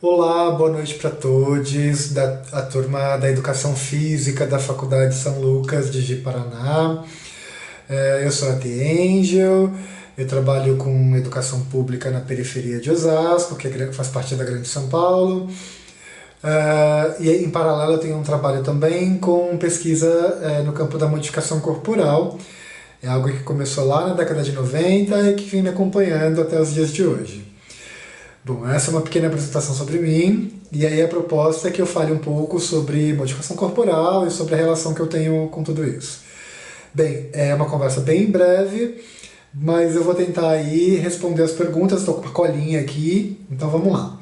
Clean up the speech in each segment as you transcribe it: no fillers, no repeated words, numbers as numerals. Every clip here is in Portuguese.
Olá, boa noite para todos, a turma da Educação Física da Faculdade São Lucas de Ji-Paraná. Eu sou a The Angel, eu trabalho com educação pública na periferia de Osasco, que faz parte da Grande São Paulo. E em paralelo eu tenho um trabalho também com pesquisa no campo da modificação corporal. É algo que começou lá na década de 90 e que vem me acompanhando até os dias de hoje. Bom, essa é uma pequena apresentação sobre mim, e aí a proposta é que eu fale um pouco sobre modificação corporal e sobre a relação que eu tenho com tudo isso. Bem, é uma conversa bem breve, mas eu vou tentar aí responder as perguntas, estou com uma colinha aqui, então vamos lá.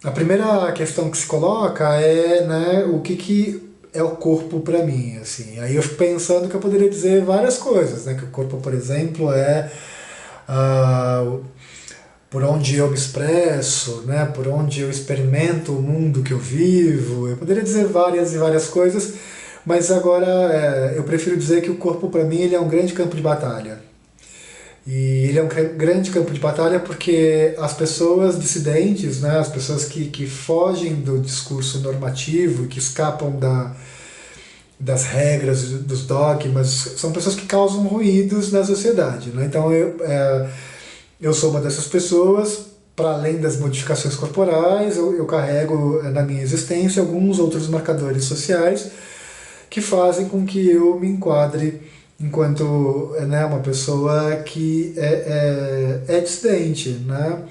A primeira questão que se coloca é, né, o que é o corpo para mim, assim. Aí eu fico pensando que eu poderia dizer várias coisas, né, que o corpo, por exemplo, é por onde eu me expresso, né, por onde eu experimento o mundo que eu vivo. Eu poderia dizer várias e várias coisas, mas agora eu prefiro dizer que o corpo para mim ele é um grande campo de batalha. E ele é um grande campo de batalha porque as pessoas dissidentes, né, as pessoas que fogem do discurso normativo, que escapam das regras, dos dogmas, são pessoas que causam ruídos na sociedade. Né? Então eu sou uma dessas pessoas. Para além das modificações corporais, eu carrego na minha existência alguns outros marcadores sociais que fazem com que eu me enquadre enquanto, né, uma pessoa que é dissidente, né?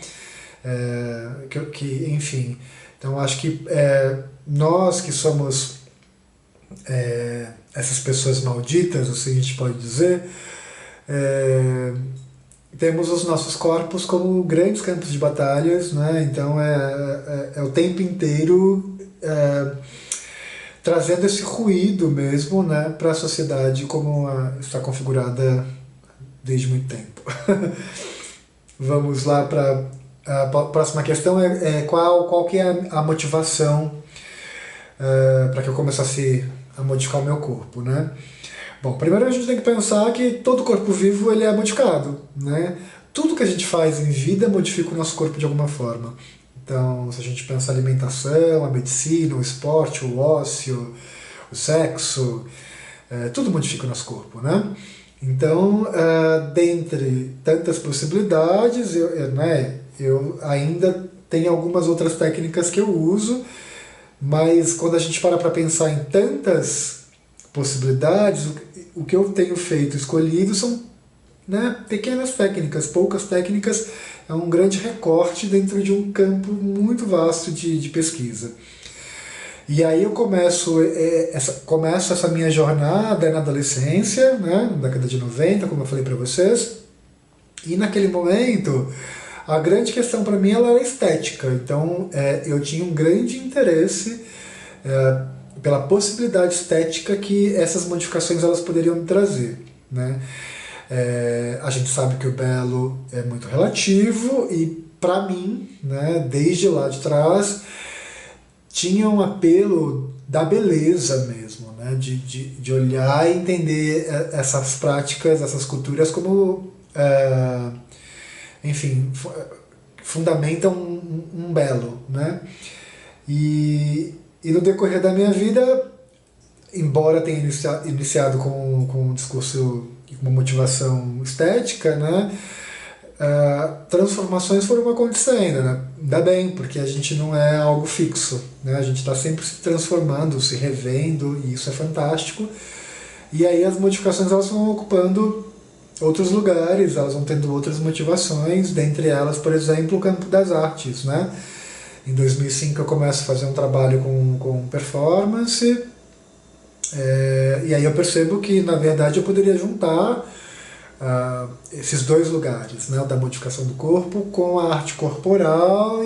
Enfim, então acho que nós que somos essas pessoas malditas, assim a gente pode dizer, temos os nossos corpos como grandes campos de batalhas, né? Então é o tempo inteiro trazendo esse ruído mesmo, né, para a sociedade como está configurada desde muito tempo. Vamos lá para a próxima questão, qual que é a motivação para que eu começasse a modificar o meu corpo, né? Bom, primeiro a gente tem que pensar que todo corpo vivo ele é modificado, né? Tudo que a gente faz em vida modifica o nosso corpo de alguma forma. Então, se a gente pensar a alimentação, a medicina, o esporte, o ócio, o sexo, tudo modifica o nosso corpo, né? Então, dentre tantas possibilidades, eu ainda tenho algumas outras técnicas que eu uso, mas quando a gente para pensar em tantas possibilidades, o que eu tenho feito, escolhido, são, né, pequenas técnicas, poucas técnicas, é um grande recorte dentro de um campo muito vasto de pesquisa. E aí eu começo essa minha jornada na adolescência, né, na década de 90, como eu falei para vocês, e naquele momento a grande questão para mim ela era estética. Então eu tinha um grande interesse pela possibilidade estética que essas modificações elas poderiam me trazer, né? A gente sabe que o belo é muito relativo e, para mim, né, desde lá de trás, tinha um apelo da beleza mesmo, né, de olhar e entender essas práticas, essas culturas como, enfim, fundamentam um belo. Né? E no decorrer da minha vida, embora tenha iniciado com um discurso uma motivação estética, né, transformações foram acontecendo, né? Ainda bem, porque a gente não é algo fixo, né? A gente está sempre se transformando, se revendo, e isso é fantástico. E aí as modificações elas vão ocupando outros lugares, elas vão tendo outras motivações, dentre elas, por exemplo, o campo das artes, né? Em 2005 eu começo a fazer um trabalho com performance. E aí eu percebo que, na verdade, eu poderia juntar esses dois lugares, né, da modificação do corpo com a arte corporal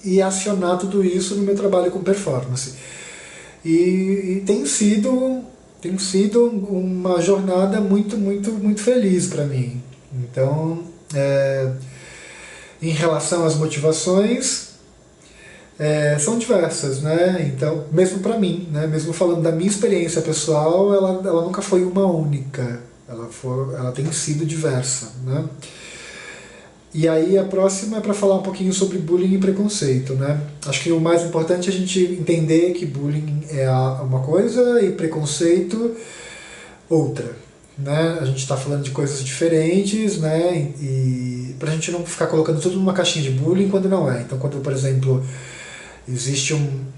e acionar tudo isso no meu trabalho com performance. E tem sido uma jornada muito, muito, muito feliz para mim. Então, em relação às motivações, são diversas, né? Então, mesmo para mim, né? Mesmo falando da minha experiência pessoal, ela nunca foi uma única. Ela tem sido diversa, né? E aí a próxima é para falar um pouquinho sobre bullying e preconceito, né? Acho que o mais importante é a gente entender que bullying é uma coisa e preconceito outra, né? A gente está falando de coisas diferentes, né? E para a gente não ficar colocando tudo numa caixinha de bullying quando não é. Então, quando, por exemplo, existe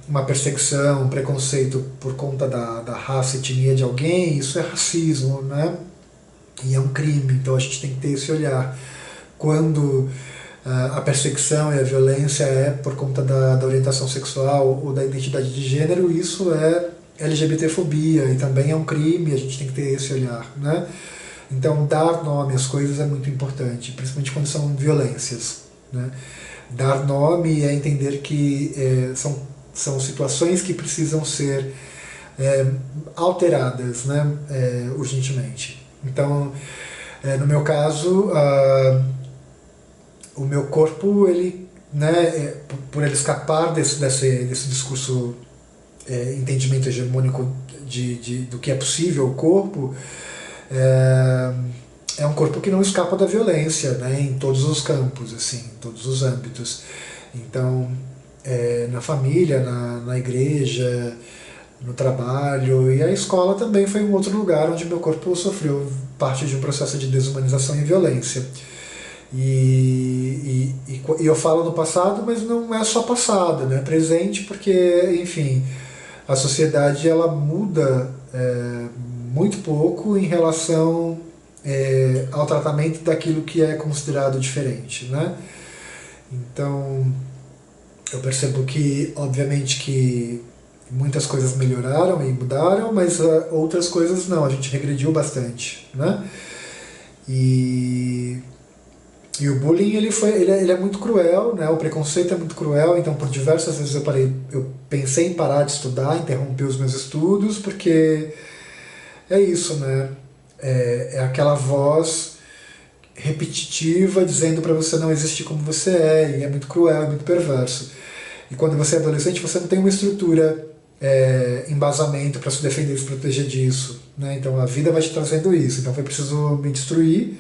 uma perseguição, um preconceito por conta da raça, etnia de alguém, isso é racismo, né? E é um crime, então a gente tem que ter esse olhar. Quando a perseguição e a violência é por conta da orientação sexual ou da identidade de gênero, isso é LGBTfobia e também é um crime, a gente tem que ter esse olhar, né? Então, dar nome às coisas é muito importante, principalmente quando são violências, né? Dar nome é entender que são situações que precisam ser alteradas, né? Urgentemente. Então, no meu caso, o meu corpo, ele, né, por ele escapar desse discurso, entendimento hegemônico do que é possível o corpo, é, é um corpo que não escapa da violência, né, em todos os campos, assim, em todos os âmbitos. Então, na família, na igreja, no trabalho, e a escola também foi um outro lugar onde meu corpo sofreu parte de um processo de desumanização e violência. E eu falo no passado, mas não é só passado, né? Presente, porque, enfim, a sociedade ela muda muito pouco em relação ao tratamento daquilo que é considerado diferente, né? Então, eu percebo que, obviamente, que muitas coisas melhoraram e mudaram, mas outras coisas não, a gente regrediu bastante, né? E E o bullying ele é muito cruel, né? O preconceito é muito cruel, então por diversas vezes eu pensei em parar de estudar, interromper os meus estudos, porque é isso, né? É aquela voz repetitiva dizendo para você não existir como você é, e é muito cruel, é muito perverso. E quando você é adolescente, você não tem uma estrutura, embasamento para se defender e se proteger disso, né? Então a vida vai te trazendo isso. Então foi preciso me destruir.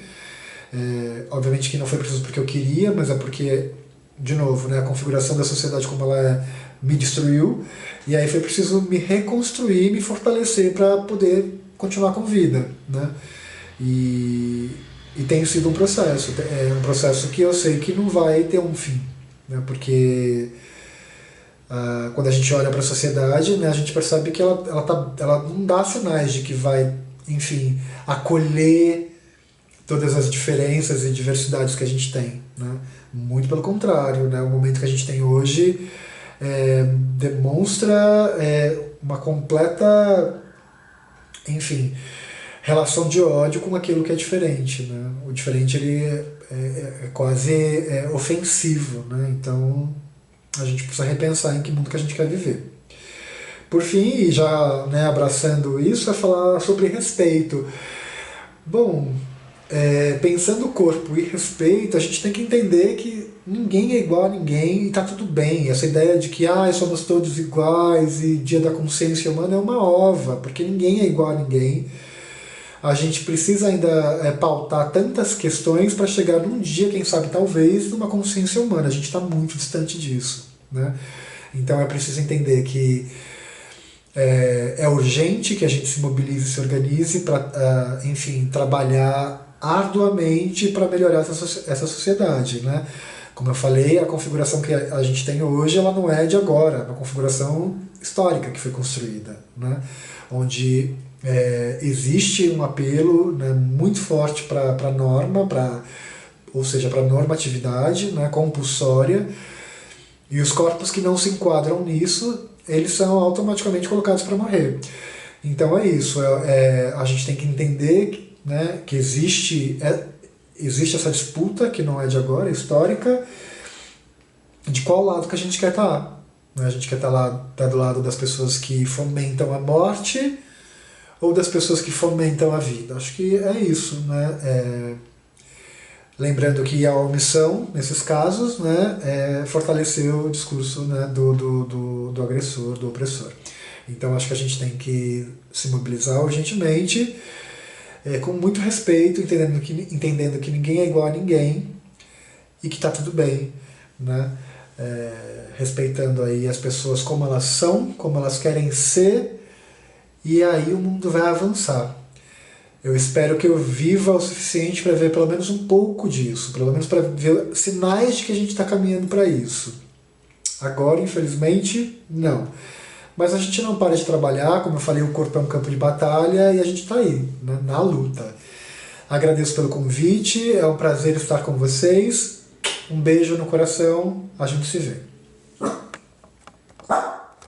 Obviamente que não foi preciso porque eu queria, mas é porque, de novo, né, a configuração da sociedade como ela é me destruiu, e aí foi preciso me reconstruir, me fortalecer para poder continuar com vida, né? E tem sido um processo que eu sei que não vai ter um fim, né? Porque quando a gente olha para a sociedade, né, a gente percebe que ela não dá sinais de que vai, enfim, acolher todas as diferenças e diversidades que a gente tem, né? Muito pelo contrário, né? O momento que a gente tem hoje demonstra uma completa, enfim, relação de ódio com aquilo que é diferente, né? O diferente ele é quase ofensivo, né? Então a gente precisa repensar em que mundo que a gente quer viver. Por fim, e já, né, abraçando isso, é falar sobre respeito. Bom, pensando corpo e respeito, a gente tem que entender que ninguém é igual a ninguém e tá tudo bem. Essa ideia de que somos todos iguais e dia da consciência humana é uma ova, porque ninguém é igual a ninguém. A gente precisa ainda pautar tantas questões para chegar num dia, quem sabe talvez, numa consciência humana. A gente está muito distante disso, né? Então é preciso entender que é urgente que a gente se mobilize e se organize para, enfim, trabalhar arduamente para melhorar essa sociedade, né? Como eu falei, a configuração que a gente tem hoje, ela não é de agora, é uma configuração histórica que foi construída, né? Onde existe um apelo, né, muito forte para a norma, ou seja, para a normatividade, né, compulsória, e os corpos que não se enquadram nisso, eles são automaticamente colocados para morrer. Então é isso, a gente tem que entender, né, que existe essa disputa, que não é de agora, é histórica, de qual lado que a gente quer estar. A gente quer estar do lado das pessoas que fomentam a morte ou das pessoas que fomentam a vida. Acho que é isso, né? Lembrando que a omissão, nesses casos, né, fortaleceu o discurso, né, do agressor, do opressor. Então acho que a gente tem que se mobilizar urgentemente, com muito respeito, entendendo que ninguém é igual a ninguém, e que tá tudo bem, né? Respeitando aí as pessoas como elas são, como elas querem ser, e aí o mundo vai avançar. Eu espero que eu viva o suficiente para ver pelo menos um pouco disso, pelo menos para ver sinais de que a gente está caminhando para isso. Agora, infelizmente, não. Mas a gente não para de trabalhar, como eu falei, o corpo é um campo de batalha e a gente está aí, né, na luta. Agradeço pelo convite, é um prazer estar com vocês. Um beijo no coração, a gente se vê.